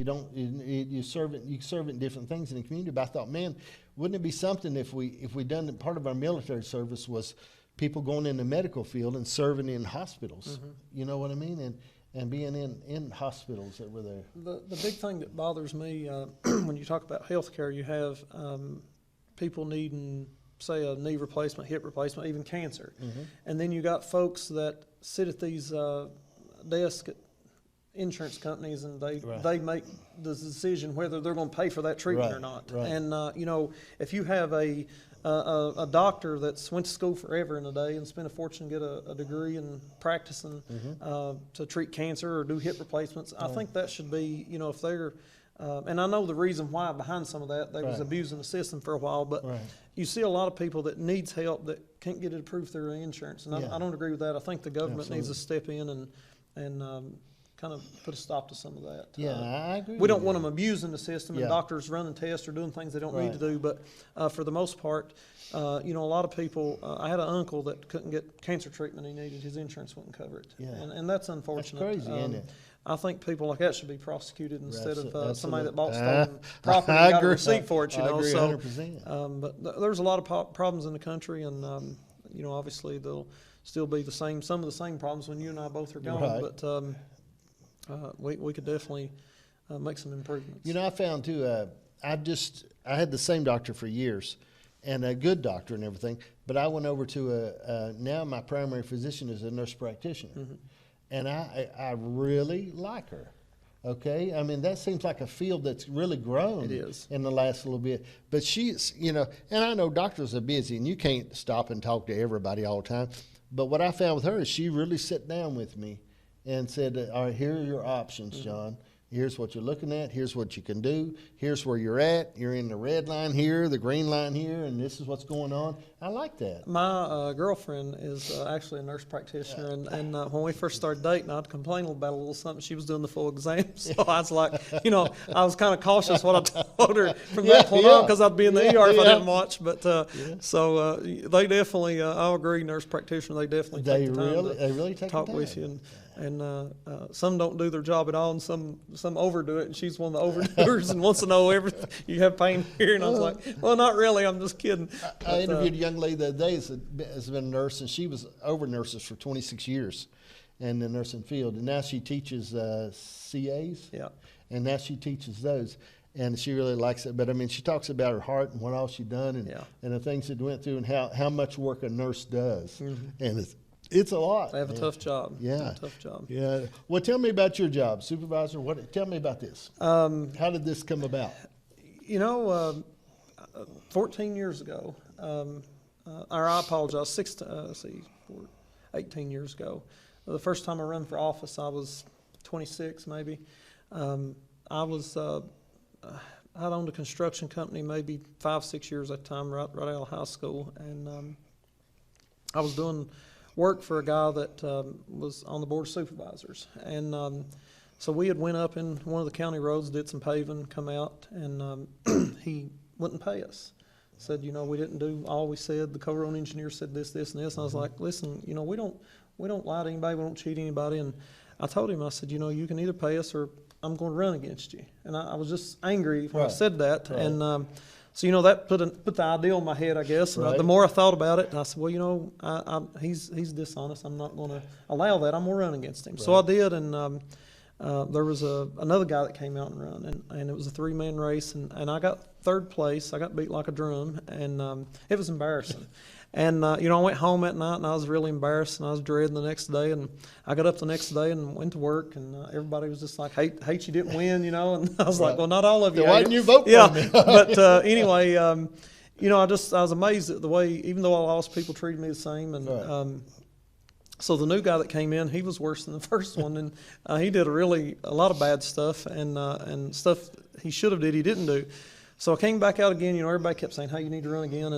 You don't, you serve it in different things in the community. But I thought, man, wouldn't it be something if we done part of our military service was people going in the medical field and serving in hospitals. Mm-hmm. You know what I mean? And being in hospitals that were there. The big thing that bothers me when you talk about healthcare, you have people needing, say, a knee replacement, hip replacement, even cancer, and then you got folks that sit at these desks at insurance companies, and they make the decision whether they're going to pay for that treatment or not. Right. And you know, if you have a doctor that's went to school forever in a day and spent a fortune to get a degree in practicing to treat cancer or do hip replacements, I think that should be, you know, if they're and I know the reason why behind some of that, they was abusing the system for a while, but you see a lot of people that needs help that can't get it approved through insurance, and I don't agree with that. I think the government needs to step in and kind of put a stop to some of that. Yeah, I agree. We don't want them abusing the system and doctors running tests or doing things they don't need to do. But for the most part, you know, a lot of people. I had an uncle that couldn't get cancer treatment he needed. His insurance wouldn't cover it, and that's unfortunate. That's crazy, isn't it? I think people like that should be prosecuted instead of somebody Absolutely. that bought stolen property and got a receipt for it. You know, agree so 100%. but there's a lot of problems in the country, and you know, obviously there'll still be some of the same problems when you and I both are gone. But we could definitely make some improvements. You know, I found too. I had the same doctor for years, and a good doctor and everything. But I went over to now my primary physician is a nurse practitioner, and I really like her. Okay, I mean that seems like a field that's really grown. It is in the last little bit. But she's, you know, and I know doctors are busy, and you can't stop and talk to everybody all the time. But what I found with her is she really sat down with me and said, all right, here are your options, John. Here's what you're looking at. Here's what you can do. Here's where you're at. You're in the red line here, the green line here, and this is what's going on. I like that. My girlfriend is actually a nurse practitioner, and when we first started dating, I'd complain about a little something. She was doing the full exam, so I was like, you know, I was kind of cautious what I told her from that point on, because I'd be in the ER if I didn't watch. But so they definitely, I'll agree, nurse practitioner, they definitely take the time they really take talk the time. with you. And some don't do their job at all, and some overdo it. And she's one of the overdoers and wants to know everything. You have pain here, and I was like, well, not really. I'm just kidding. I interviewed a young lady the other day has been a nurse, and she was over nurses for 26 years in the nursing field, and now she teaches CAs. Yeah. And now she teaches those, and she really likes it. But I mean, she talks about her heart and what all she done, and the things that went through, and how much work a nurse does, and it's a lot. They have a tough job. Yeah. Tough job. Yeah. Well, tell me about your job, supervisor. Tell me about this. How did this come about? You know, 14 years ago, or I apologize, 18 years ago. The first time I ran for office, I was 26 maybe. I was, I owned a construction company maybe 5-6 years at the time, right out of high school. And I was doing work for a guy that was on the board of supervisors, and so we had went up in one of the county roads, did some paving, come out, and he wouldn't pay us. Said, you know, we didn't do all we said. The co-road engineer said this, and this, and I was like, listen, you know, we don't lie to anybody, we don't cheat anybody. And I told him, I said, you know, you can either pay us or I'm going to run against you. And I was just angry when I said that, and so, you know, that put the idea in my head, I guess. And the more I thought about it, I said, well, you know, he's dishonest. I'm not going to allow that. I'm going to run against him. So I did, and there was another guy that came out and ran, and it was a 3-man race, and I got third place. I got beat like a drum, and it was embarrassing. And, you know, I went home that night, and I was really embarrassed, and I was dreading the next day. And I got up the next day and went to work, and everybody was just like, hate you didn't win, you know. And I was like, well, not all of you. Why didn't you vote for me? But anyway, you know, I was amazed at the way, even though I lost, people treated me the same. And so the new guy that came in, he was worse than the first one, and he did a lot of bad stuff and stuff he should have did, he didn't do. So I came back out again. You know, everybody kept saying, hey, you need to run again.